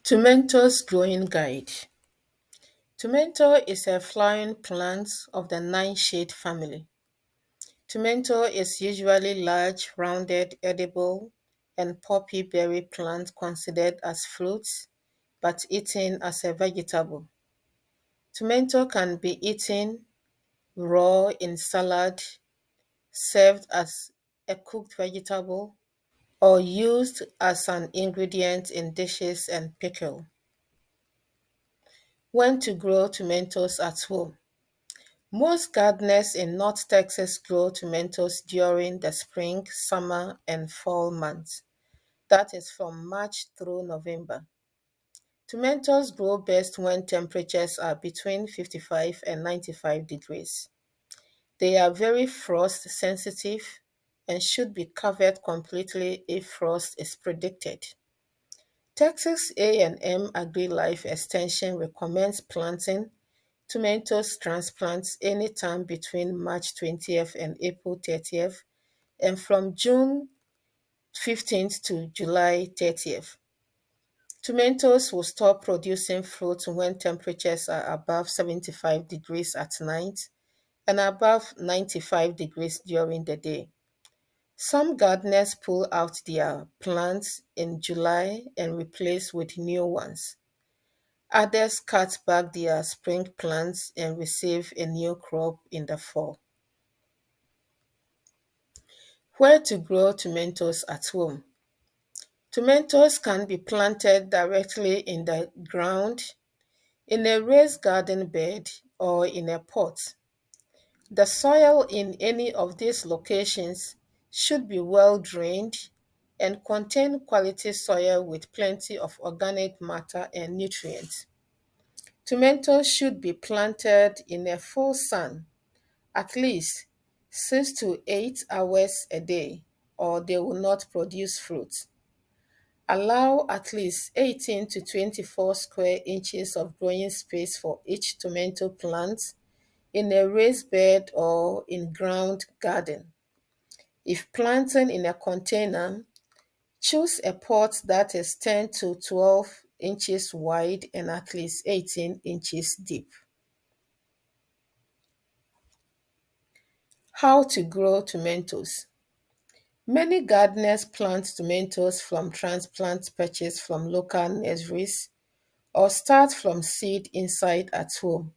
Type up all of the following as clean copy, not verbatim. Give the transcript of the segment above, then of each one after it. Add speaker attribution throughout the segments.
Speaker 1: Tomento's growing guide. Tomento is a flowering plant of the nightshade family. Tomento is usually large, rounded, edible, and poppy berry plant considered as fruits, but eaten as a vegetable. Tomento can be eaten raw in salad, served as a cooked vegetable, or used as an ingredient in dishes and pickle. When to grow tomatoes at home. Most gardeners in North Texas grow tomatoes during the spring, summer, and fall months. That is from March through November. Tomatoes grow best when temperatures are between 55 and 95 degrees. They are very frost sensitive and should be covered completely if frost is predicted. Texas A&M AgriLife Extension recommends planting tomatoes transplants anytime between March 20th and April 30th, and from June 15th to July 30th. Tomatoes will stop producing fruit when temperatures are above 75 degrees at night and above 95 degrees during the day. Some gardeners pull out their plants in July and replace with new ones. Others cut back their spring plants and receive a new crop in the fall. Where to grow tomatoes at home. Tomatoes can be planted directly in the ground, in a raised garden bed, or in a pot. The soil in any of these locations should be well drained and contain quality soil with plenty of organic matter and nutrients. Tomatoes should be planted in a full sun at least 6 to 8 hours a day, or they will not produce fruit. Allow at least 18 to 24 square inches of growing space for each tomato plant in a raised bed or in ground garden. If planting in a container, choose a pot that is 10 to 12 inches wide and at least 18 inches deep. How to grow tomatoes. Many gardeners plant tomatoes from transplants purchased from local nurseries or start from seed inside at home.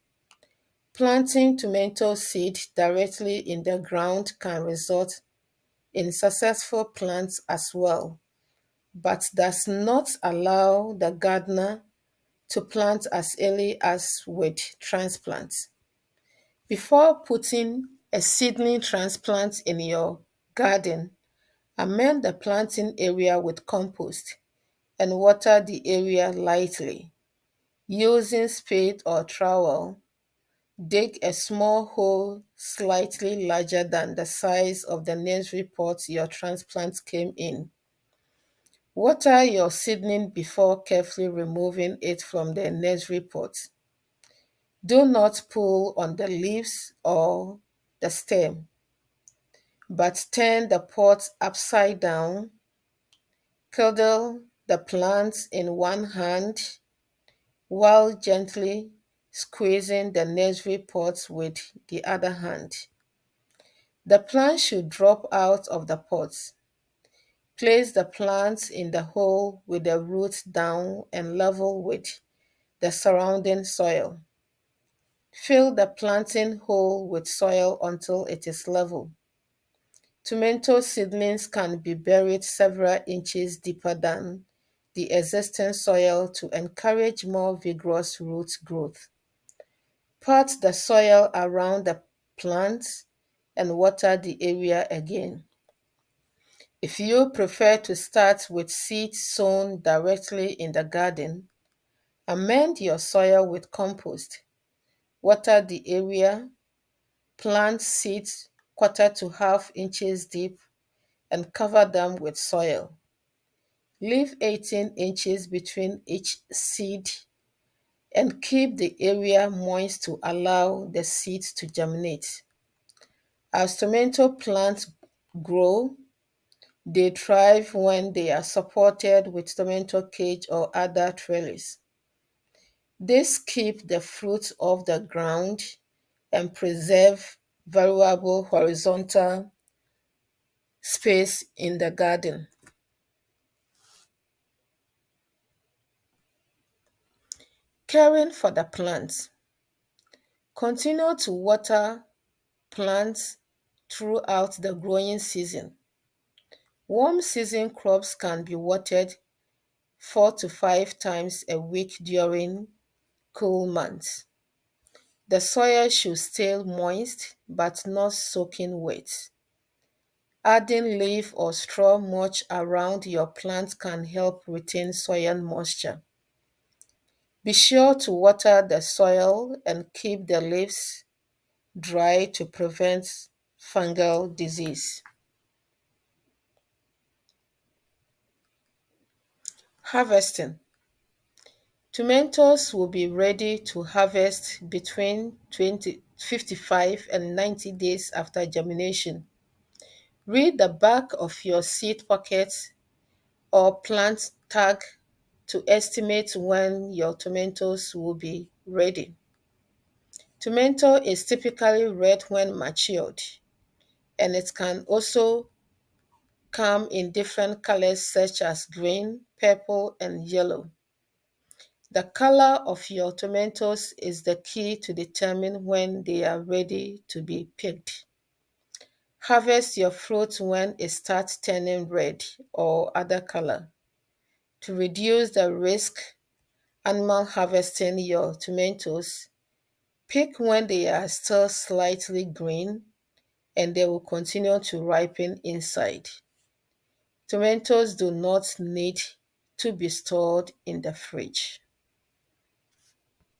Speaker 1: Planting tomato seed directly in the ground can result in successful plants as well, but does not allow the gardener to plant as early as with transplants. Before putting a seedling transplant in your garden, amend the planting area with compost and water the area lightly. Using spade or trowel, dig a small hole slightly larger than the size of the nursery pot your transplant came in. Water your seedling before carefully removing it from the nursery pot. Do not pull on the leaves or the stem, but turn the pot upside down. Cradle the plants in one hand while gently squeezing the nursery pot with the other hand. The plant should drop out of the pot. Place the plants in the hole with the roots down and level with the surrounding soil. Fill the planting hole with soil until it is level. Tomato seedlings can be buried several inches deeper than the existing soil to encourage more vigorous root growth. Pat the soil around the plants and water the area again. If you prefer to start with seeds sown directly in the garden, amend your soil with compost. Water the area, plant seeds quarter to half inches deep, and cover them with soil. Leave 18 inches between each seed and keep the area moist to allow the seeds to germinate. As tomato plants grow, They thrive when they are supported with tomato cage or other trellis. This keep the fruit off the ground and preserve valuable horizontal space in the garden. Caring for the plants. Continue to water plants throughout the growing season. Warm season crops can be watered 4 to 5 times a week during cool months. The soil should stay moist but not soaking wet. Adding leaf or straw mulch around your plant can help retain soil moisture. Be sure to water the soil and keep the leaves dry to prevent fungal disease. Harvesting. Tomatoes will be ready to harvest between 55 and 90 days after germination. Read the back of your seed pocket or plant tag to estimate when your tomatoes will be ready. Tomato is typically red when matured, and it can also come in different colors such as green, purple, and yellow. The color of your tomatoes is the key to determine when they are ready to be picked. Harvest your fruit when it starts turning red or other color. To reduce the risk animal harvesting your tomatoes, pick when they are still slightly green and they will continue to ripen inside. Tomatoes do not need to be stored in the fridge.